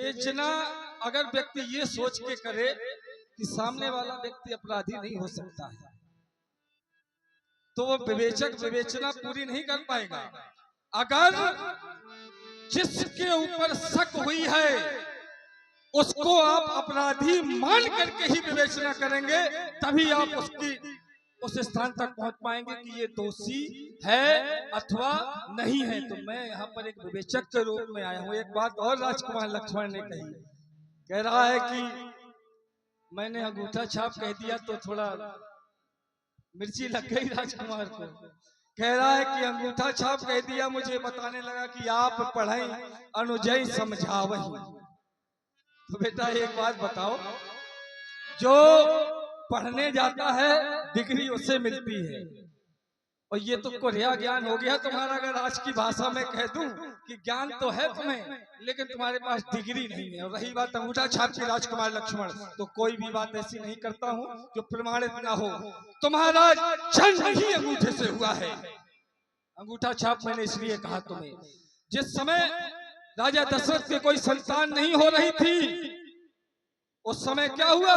विवेचना अगर व्यक्ति ये सोच के करे कि सामने वाला व्यक्ति अपराधी नहीं हो सकता है, तो वो विवेचक विवेचना पूरी नहीं कर पाएगा। अगर जिसके ऊपर शक हुई है उसको आप अपराधी मान करके ही विवेचना करेंगे, तभी आप उसकी उस स्थान तक पहुंच पाएंगे कि ये दोषी है अथवा नहीं है। तो मैं यहाँ पर एक विवेचक के रूप में आया हूँ। एक बात और राजकुमार लक्ष्मण ने कही, कह रहा है कि मैंने अंगूठा छाप कह दिया तो थोड़ा मिर्ची लग गई राजकुमार को। कह रहा है कि अंगूठा छाप कह दिया, मुझे बताने लगा कि आप पढ़ाई अनुजय समझावही। तो बेटा एक बात बताओ, जो पढ़ने जाता है डिग्री उससे मिलती है, और ये तो कोरिया ज्ञान हो गया तुम्हारा। अगर आज की भाषा में कह दूं कि ज्ञान तो है तुम्हें, लेकिन तुम्हारे पास डिग्री नहीं है। और रही बात अंगूठा छाप की राजकुमार लक्ष्मण, तो कोई भी बात ऐसी नहीं करता हूं जो प्रमाणित ना हो। तुम्हारा जन्म ही अंगूठे से हुआ है। अंगूठा छाप मैंने इसलिए कहा तुम्हें, जिस समय राजा दशरथ के कोई संतान नहीं हो रही थी, उस समय क्या हुआ,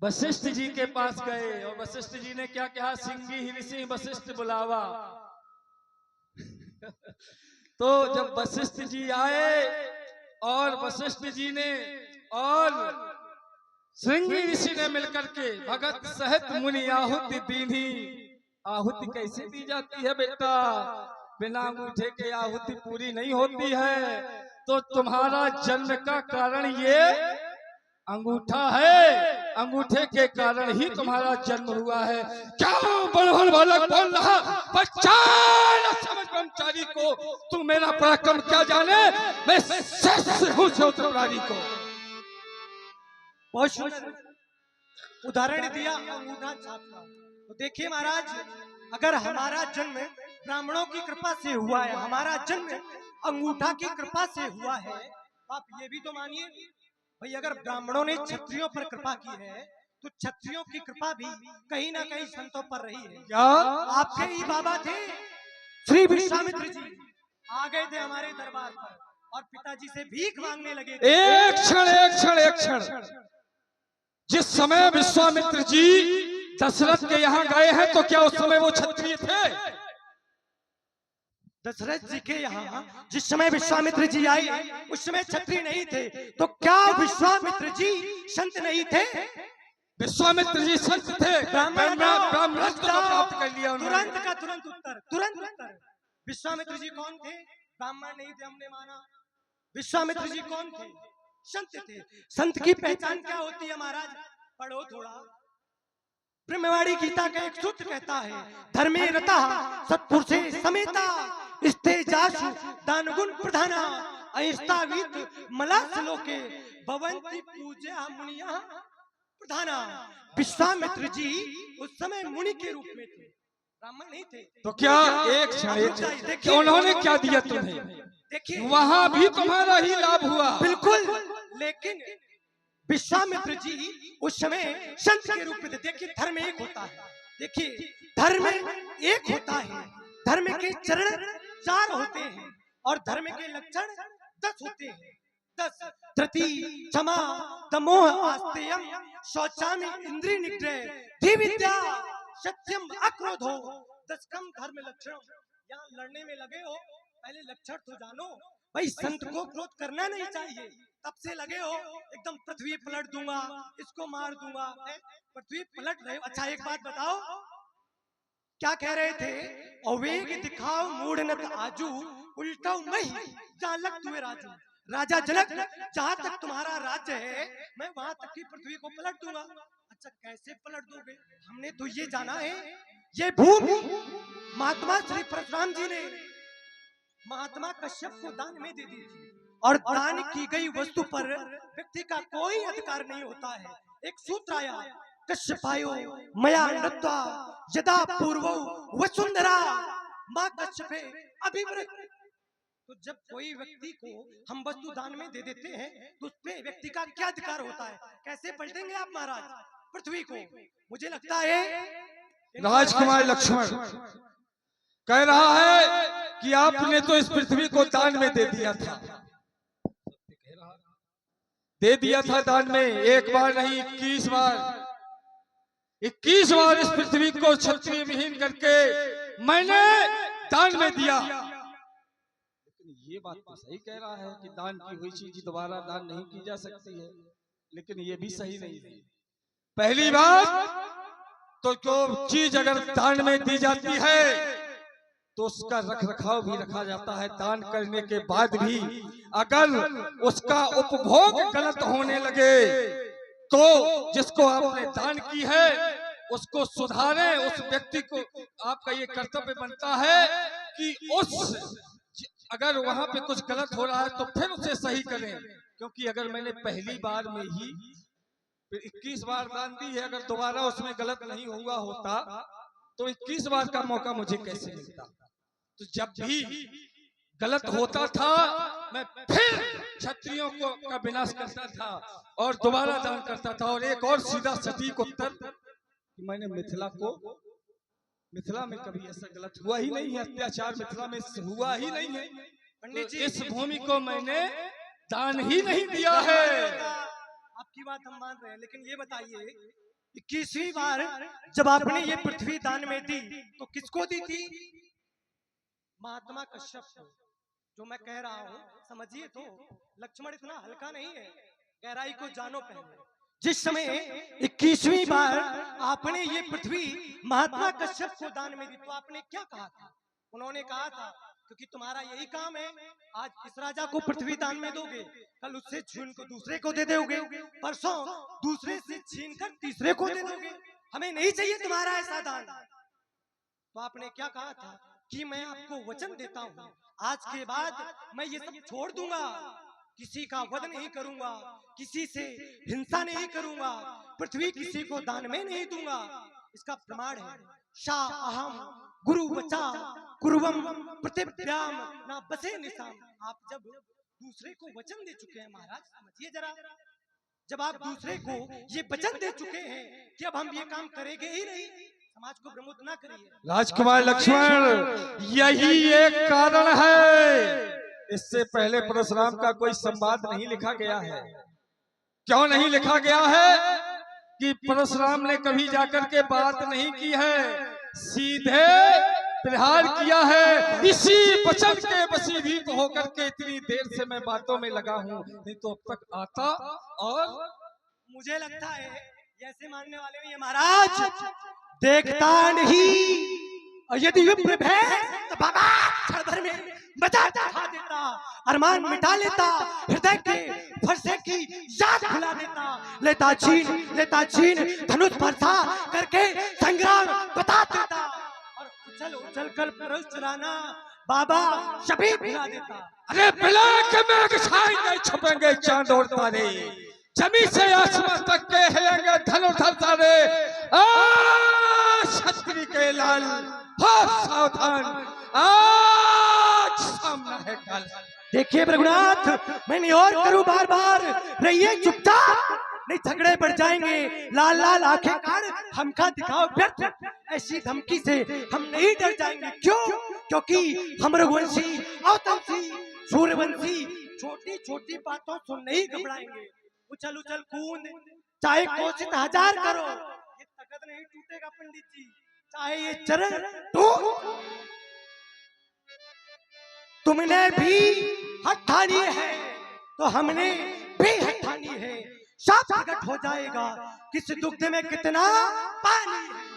वशिष्ठ जी के पास गए और वशिष्ठ जी ने क्या कहा, सिंगी ही सिंह वशिष्ठ बुलावा। तो जब वशिष्ठ जी आए और वशिष्ठ जी ने और श्रृंगी ऋषि ने मिलकर के भगत सहित मुनि आहुति दीनी। आहुति कैसे दी जाती है बेटा, बिना अंगूठे के आहुति पूरी नहीं होती है। तो तुम्हारा जन्म का कारण ये अंगूठा है, अंगूठे के कारण ही तुम्हारा जन्म हुआ है। क्या बड़बड़ बालक बोल रहा, बच्चा न समझ ब्रह्मचारी को, तू मेरा पराक्रम क्या जाने, मैं शेष हूं श्रोत्रधारी को। बहुत उदाहरण दिया अंगूठा छाप का। तो देखिए महाराज, अगर हमारा जन्म ब्राह्मणों की कृपा से हुआ है, हमारा जन्म अंगूठा की कृपा से हुआ है, तो आप ये भी तो मानिए भाई, अगर ब्राह्मणों ने क्षत्रियों पर कृपा की है तो क्षत्रियों की कृपा भी कहीं ना कहीं संतों पर रही है। क्या आपके ही बाबा थे श्री विश्वामित्र जी, आ गए थे हमारे दरबार पर और पिताजी से भीख मांगने लगे थे। एक क्षण एक क्षण एक क्षण, जिस समय विश्वामित्र जी दशरथ के यहाँ गए हैं, तो क्या उस समय वो क्षत्रिय थे? दशरथ जी के यहाँ जिस समय विश्वामित्र जी आए उस समय क्षत्रिय नहीं थे, तो क्या विश्वामित्र जी संत नहीं थे? विश्वामित्र जी संत थे, ब्राह्मणत्व प्राप्त कर लिया उन्होंने। तुरंत का तुरंत उत्तर, तुरंत उत्तर। विश्वामित्र जी कौन थे? ब्राह्मण नहीं थे, हमने माना। विश्वामित्र जी कौन थे? संत थे। संत की पहचान क्या होती है महाराज? पढ़ो थोड़ा। ब्रह्मवाणी गीता का एक सूत्र कहता है, धर्मे रता सत्पुरुषे समेता स्तेजासु दानगुण प्रधाना अहिंसावित मलासलोके भवन्ति पूज्या मुनिया प्रधाना। विश्वामित्र जी उस समय मुनि के रूप में थे, ब्राह्मण नहीं थे। तो क्या एक क्षण उन्होंने क्या दिया तुम्हें? देखिए वहां भी तुम्हारा ही लाभ हुआ। बिल्कुल, लेकिन विश्वामित्र जी उस समय संत के रूप में थे। देखिए धर्म एक होता है, देखिए धर्म एक होता है, धर्म के चरण 4 होते हैं और धर्म के लक्षण 10 होते हैं। 10 धृति क्षमा दमोह आस्तेयम शौचामि इंद्रिय निग्रह धि विद्या सत्यम अक्रोधो 10 कम धर्म लक्षण। यहाँ लड़ने में लगे हो, पहले लक्षण तो जानो भाई। संत को क्रोध करना नहीं चाहिए, तब से लगे हो एकदम पृथ्वी पलट दूंगा, इसको मार दूंगा, पृथ्वी पलट रहे हो। अच्छा एक बात बताओ, क्या कह रहे थे? अवेग दिखाओ मूढ़नत आजू उल्टा मही जालक तुए राजू। राजा जनक, जहां तक तुम्हारा राज्य है मैं वहां तक की पृथ्वी को पलट दूंगा। अच्छा कैसे पलट दोगे? हमने तो ये जाना है, ये भूमि महात्मा श्री परशुराम जी ने महात्मा कश्यप को दान में दे दी थी, और दान की गई वस्तु पर व्यक्ति का कोई अधिकार नहीं होता है। एक सूत्र आया, कश्यपायो मया नत्वा यदा पूर्वो वसुंधरा मां कश्यपे अभिव्रत। तो जब कोई व्यक्ति को हम वस्तु दान में दे देते हैं तो उस पे व्यक्ति का क्या अधिकार होता है? कैसे पलटेंगे आप महाराज पृथ्वी को? मुझे लगता है राजकुमार लक्ष्मण कह रहा है कि आपने तो इस पृथ्वी को दान में दे दिया था, दे दिया था दान में, एक बार नहीं 21 बार, 21 बार इस पृथ्वी को क्षत्रिय विहीन करके मैंने दान में दिया। लेकिन ये बात तो सही कह रहा है कि दान की हुई चीज दोबारा दान नहीं की जा सकती है, लेकिन ये भी सही नहीं है। पहली बात तो जो चीज अगर दान में दी जाती है तो उसका रख रखाव भी रखा जाता है। दान करने के बाद भी अगर उसका उपभोग गलत होने लगे तो जिसको आपने दान की है उसको सुधारें। उस व्यक्ति को आपका ये कर्तव्य बनता है कि अगर वहां पे कुछ गलत हो रहा है तो फिर उसे सही करें, क्योंकि अगर मैंने पहली बार में ही 21 बार दान दी है, अगर दोबारा उसमें गलत नहीं हुआ होता तो 21 बार का मौका मुझे कैसे मिलता। तो जब भी गलत होता था मैं फिर क्षत्रियों को का विनाश करता था और दोबारा दान करता था। और एक और सीधा सटीक उत्तर कि मैंने मिथिला में कभी ऐसा गलत हुआ ही नहीं है, अत्याचार मिथिला में हुआ ही नहीं है। पंडित जी, इस भूमि को मैंने दान ही नहीं दिया है। आपकी बात हम मान रहे हैं, लेकिन ये बताइए 21वीं बार जब आपने ये पृथ्वी दान में दी तो किसको दी थी? महात्मा कश्यप को। जो मैं कह रहा हूँ समझिए तो, लक्ष्मण इतना हल्का नहीं है, गहराई को जानो पहले। जिस समय 21वीं बार आपने ये पृथ्वी महात्मा कश्यप को दान में दी तो आपने क्या कहा था? उन्होंने कहा था क्योंकि तुम्हारा यही काम है, आज इस राजा को पृथ्वी दान में दोगे, कल उससे छीन को दूसरे को दे दोगे, परसों दूसरे से छीन कर तीसरे को दे दोगे, हमें नहीं चाहिए तुम्हारा ऐसा दान। तो आपने क्या कहा था कि मैं आपको वचन देता हूँ, आज के बाद मैं ये सब छोड़ दूंगा, किसी का वध नहीं करूंगा, किसी से हिंसा नहीं करूंगा, पृथ्वी किसी को दान में नहीं दूंगा। इसका प्रमाण है शाह अहम गुरु वचा कुर्वम प्रतिभ्याम ना बसे निशाम। आप जब दूसरे को वचन दे चुके हैं महाराज, समझिए जरा, जब आप दूसरे को ये वचन दे चुके हैं कि अब हम ये काम करेंगे ही नहीं, समाज को भ्रमित ना करिए। राजकुमार लक्ष्मण, यही एक कारण है, इससे पहले परशुराम का कोई संवाद नहीं लिखा गया है। क्यों नहीं लिखा गया है? कि परशुराम ने कभी जाकर के बात नहीं की है, सीधे प्रहार किया है। इसी वचन के वशीभूत होकर के इतनी देर से मैं बातों में लगा हूँ, नहीं तो अब तक आता। और मुझे लगता है जैसे मानने वाले में ये महाराज देखता नहीं, और यदि विप्र है तो बाबा क्षण भर में बचा देता, अरमान मिटा लेता, हृदय के फरसे की याद भुला देता, लेता छीन धनुष फरसा करके संग्राम बता देता, और उछल कर परस चलाना बाबा सभी भुला देता। अरे बिलाक में छाएंगे छुपेंगे चांद और तारे, जमी से आसमान तक के हिलेंगे धनुधर तारे। क्षत्रिय के लाल हो सावधान, आज सामना है काल। देखिए रघुनाथ, मैं नहीं और करूं बार बार, रहिए चुपचाप, नहीं झगड़े बढ़ जाएंगे, लाल लाल आंखें काढ़ हमका दिखाओ व्यर्थ, ऐसी धमकी से हम नहीं डर जाएंगे। क्यों? क्योंकि हम रघुवंशी अवतंशी सूर्यवंशी छोटी छोटी बातों सुन नहीं घबराएंगे। उछल उछल कूद चाहे कोशिश हजार करो, ये तख्त नहीं टूटेगा पंडित जी, चाहे ये चरण टूट। तुमने भी हट ठानी है तो हमने भी हट ठानी है, सब प्रकट हो जाएगा किस दुग्ध में कितना पानी है।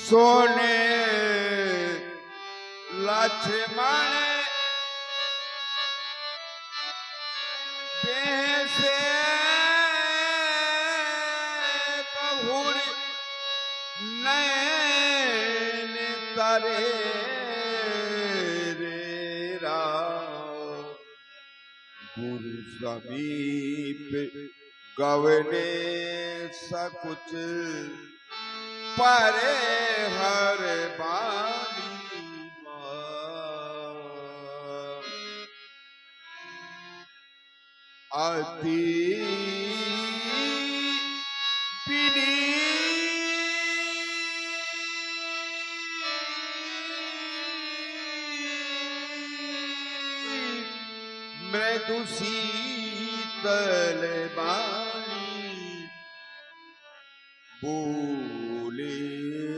सोने लक्ष्मण से बहुर नैन तरे रे राम, गुरु समीप गवने सकुच परे हर बानी अति मृदु शीतल बाणी बोले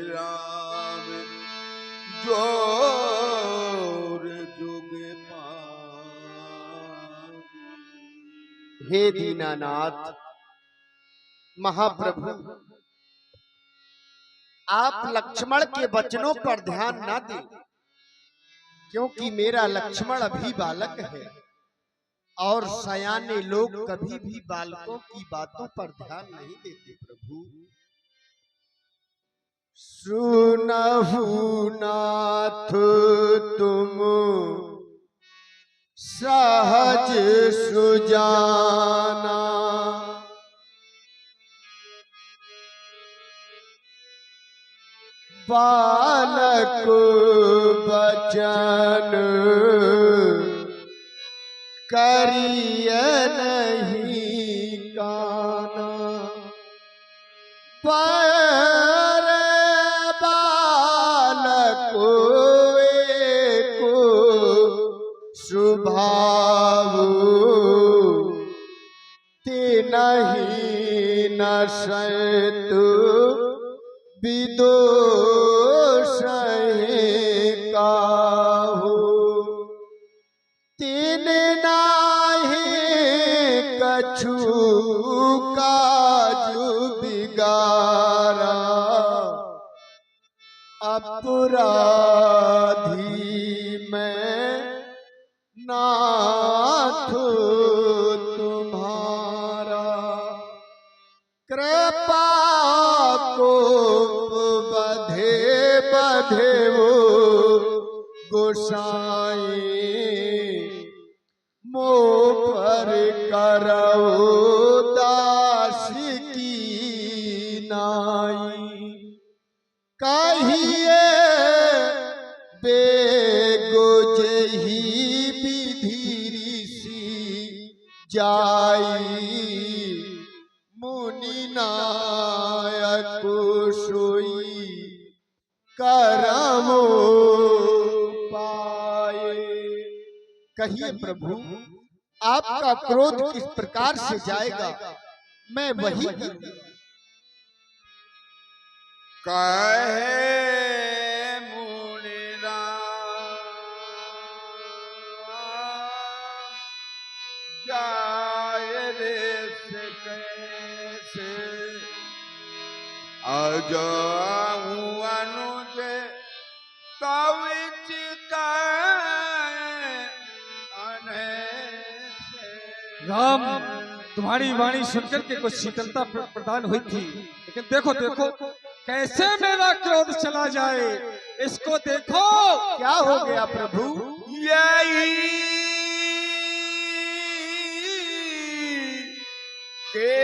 राम जोर जुग पानी। हे दीनानाथ महाप्रभु, आप लक्ष्मण के वचनों पर ध्यान ना दें, क्योंकि मेरा लक्ष्मण अभी बालक है और सयाने लोग कभी भी बालकों की बातों पर ध्यान नहीं देते। प्रभु सुनहु नाथ तुम सहज सुजाना, बालक बचन करिय नहीं काना, पर बालक एको स्वभाव ते नहीं नशतु विदोष काहू, तीन नाही कछु काजु बिगारा, अपराधी मैं नाथ तुम्हारा, कृपा को बधे बधे वो गोसाई, मो पर करो दास की नाई, कहिए बेगोजही विधि ऋषि जाई, मुनि नायक सोई करमो पाए। कहिए प्रभु, आपका क्रोध किस प्रकार से जाएगा, मैं वही करूंगा। कहे मुनि राम जाय रे से कैसे, अजाऊ अनुज कविच राम, तुम्हारी वाणी सुनकर के कुछ शीतलता प्रदान हुई थी, लेकिन देखो देखो कैसे मेरा क्रोध चला जाए, इसको देखो। क्या हो गया प्रभु? यही के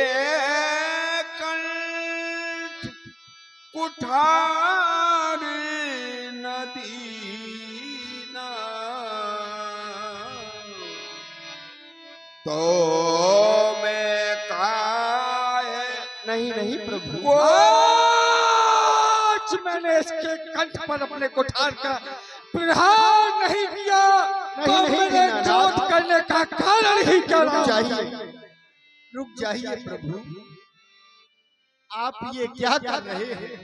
कंठ कुठार नदी ना, तो मैं काहे नहीं नहीं प्रभु, आज मैंने इसके कंठ पर अपने कुठार का प्रहार नहीं किया, तो मेरे क्रोध करने का कारण ही क्या? रुक जाइए प्रभु, आप ये क्या कर रहे हैं?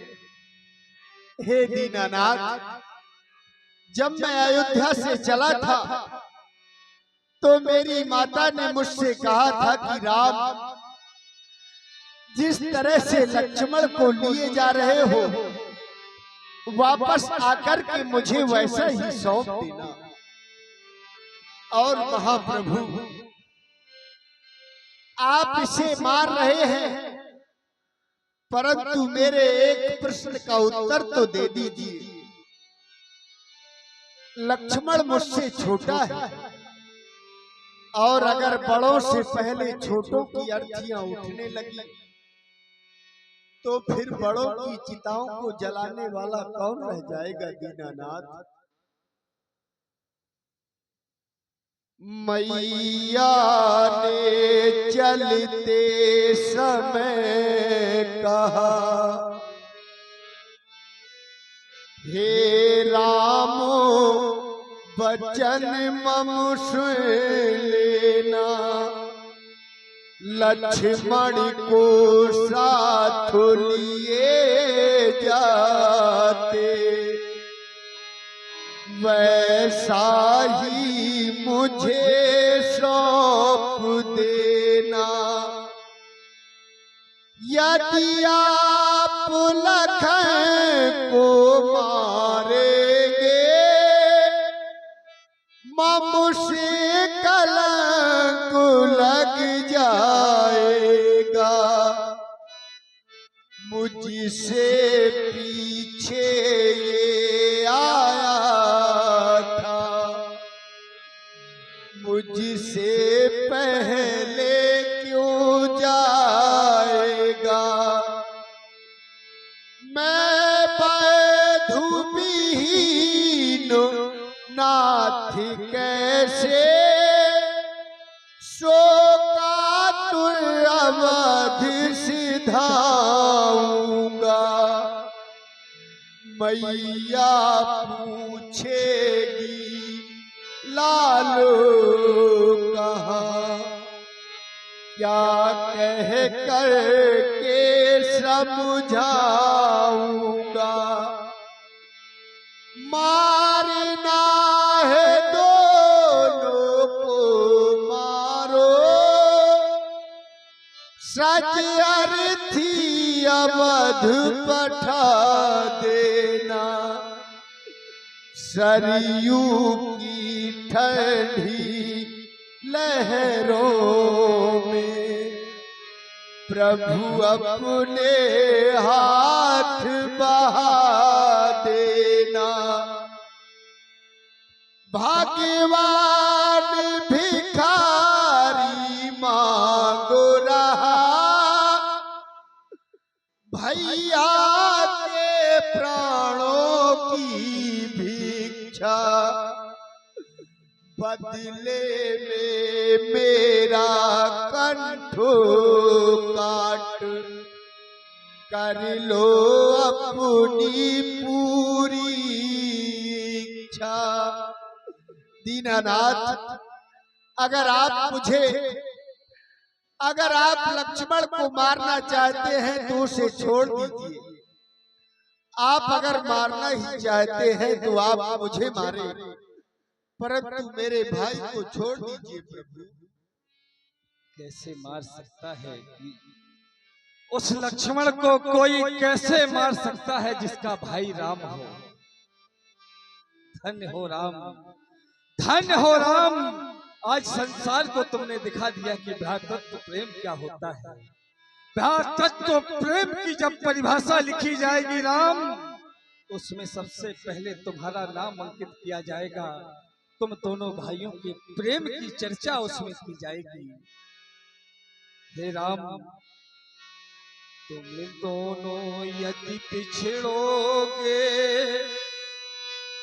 हे दीनानाथ, जब मैं अयोध्या से चला था तो मेरी माता ने मुझसे कहा था कि राम, जिस तरह से लक्ष्मण को लिए जा रहे हो वापस आकर के मुझे वैसा ही सौंप देना। और महाप्रभु, आप इसे मार रहे हैं, परंतु मेरे एक प्रश्न का उत्तर तो दे दीजिए। लक्ष्मण मुझसे छोटा है, और अगर बड़ों से पहले छोटों की अर्थियां उठने लगी तो फिर बड़ों की चिताओं को जलाने वाला कौन रह जाएगा? दीनानाथ, मैया ने चलते समय कहा, हे रामो बचन मम सुन लेना, लक्ष्मण को साथ लिए जाते, वैसा ही मुझे सौंप देना। यदि आप लखन को मारेंगे, मुझसे कलंक लग जाएगा। मुझसे पीछे ये आया था, मुझसे पहले क्यों जाएगा। मैं बधुविहीन नाथ कैसे शोकातुर अवध सिधाऊंगा। मैया पूछेगी लालो कहाँ, क्या कह कर के समझाऊंगा। मारना है दोनों को मारो, सच अर्थी अवध पठा देना। सरयू की ठंडी लहरों में प्रभु अपने हाथ बहा देना। भाग्यवान भिखारी मांगो रहा, भैया के प्राणों की भिक्षा। बदले में मेरा कंठो काट कर लो अपनी पूरी इच्छा। दीनानाथ, अगर आप लक्ष्मण को मारना चाहते हैं तो उसे छोड़ दीजिए। आप अगर मारना ही चाहते हैं तो आप मुझे मारे, परंतु मेरे भाई को छोड़ दीजिए प्रभु। कैसे मार सकता है उस लक्ष्मण को? कोई कैसे मार सकता है जिसका भाई राम हो? धन्य हो राम, धन्य हो राम। आज संसार को तुमने दिखा दिया कि भ्रातृत्व प्रेम क्या होता है। भ्रातृत्व प्रेम की जब परिभाषा लिखी जाएगी राम, उसमें सबसे पहले तुम्हारा नाम अंकित किया जाएगा। तुम दोनों भाइयों के प्रेम की चर्चा उसमें की जाएगी। हे राम, तुम दोनों यदि पिछड़ोगे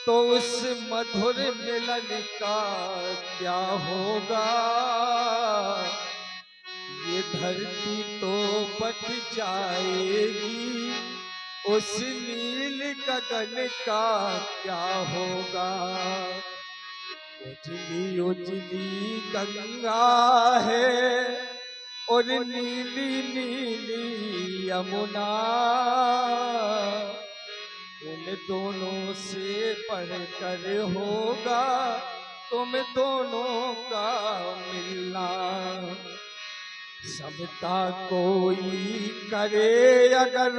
तो उस मधुर मिलन का क्या होगा। ये धरती तो बट जाएगी, उस नील गगन का क्या होगा। उजली उजली गंगा है और नीली नीली यमुना, उन दोनों से बढ़कर होगा तुम दोनों का मिलना। समता कोई करे अगर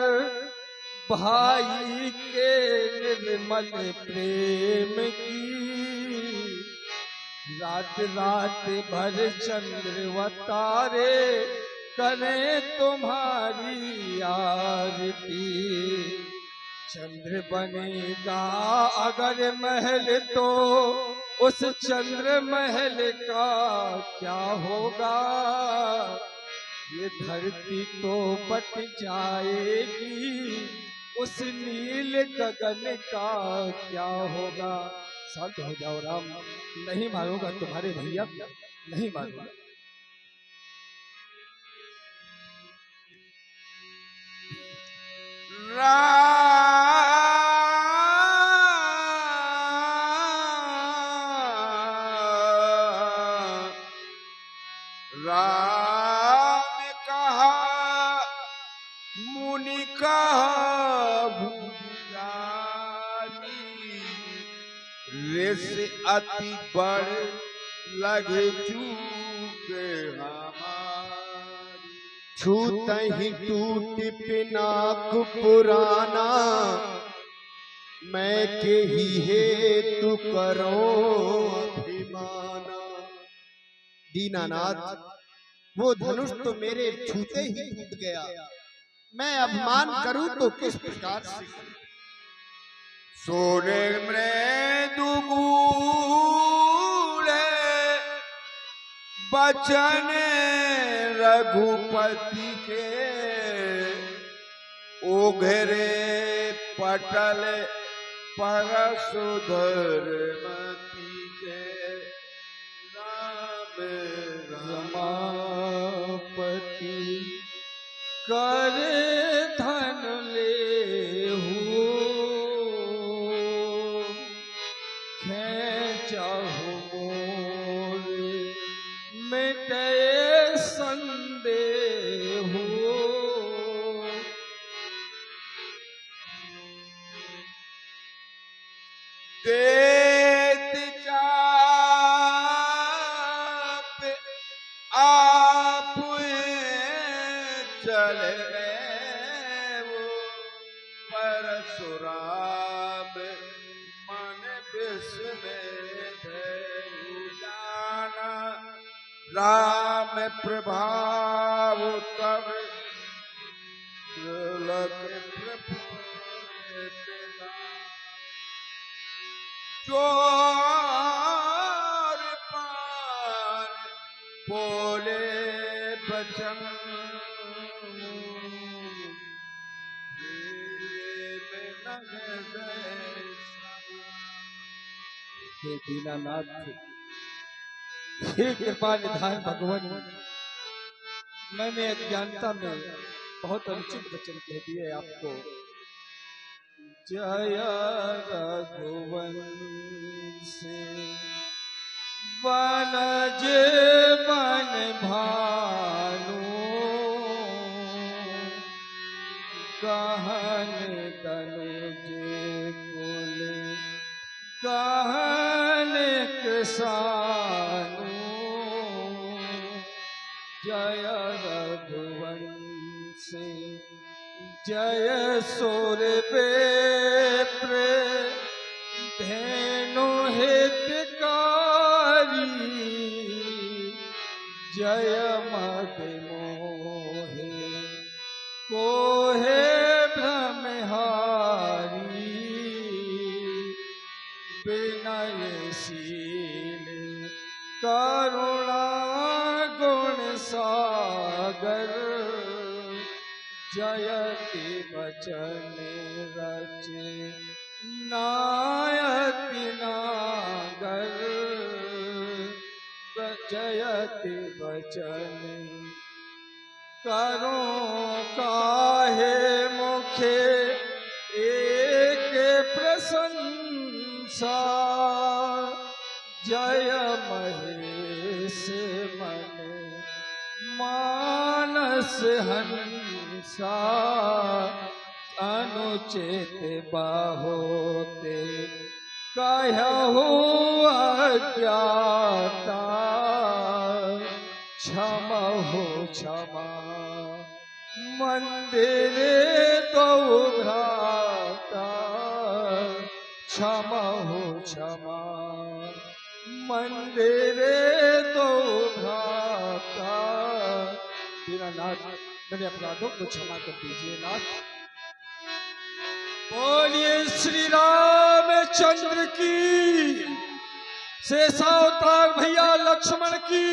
भाई के निर्मल प्रेम की, रात रात भर चंद्र व तारे करें तुम्हारी आरती। चंद्र बनेगा अगर महल तो उस चंद्र महल का क्या होगा। ये धरती तो बट जाएगी, उस नील गगन का क्या होगा। शांत हो जाओ राम, नहीं मारूंगा तुम्हारे भैया, नहीं मारूंगा। राम कहा मुनि कहा भूजानी, ऋष अति बड़ लगे चूक हमारी। छूत ही टूट पिनाक पुराना, मैं के ही हेतु करो अभिमाना। दीनानाथ, वो धनुष तो मेरे छूते ही टूट गया, मैं अभिमान करूं तो किस प्रकार से? सोने मृदु गूढ़ बचन रघुपति के, उघरे पटल परशुधर मति के। राम रमापति कर धन लेहु, खेचहु मोर मिटे संदेहु। देत चाप आप चले वो, परशुराम मन विस्मित जाना। राम प्रभाव तब लग चोर पान बोले बचन, हे दीनानाथ, हे कृपा निधान भगवान, मैंने अज्ञानता में बहुत अनुचित वचन कह दिए आपको। जय रघुवंशी वनज बन भानु, गहन तनुज कुल गहन कृसानु। जय रघुवंशी जय सूर्यपेप्र धेनु हितकारी, जय मद मोहे कोहे भ्रमहारी। विनयशील करुणा गुण सागर, जयति वचन रच नायति नागर। जयति वचन करो काहे मुखे एक प्रशंसा, जय महेश मन मानस हंसा। अनुचित बाहोते कहु अज्ञाता, क्षमहु क्षमा मंदिर तो भ्राता। क्षमहु क्षमा मंदिर तो भ्राता। दीनानाथ, मेरे अपराधों को क्षमा कर दीजिए नाथ। बोलिए श्री रामचंद्र की, शेषावतार भैया लक्ष्मण की।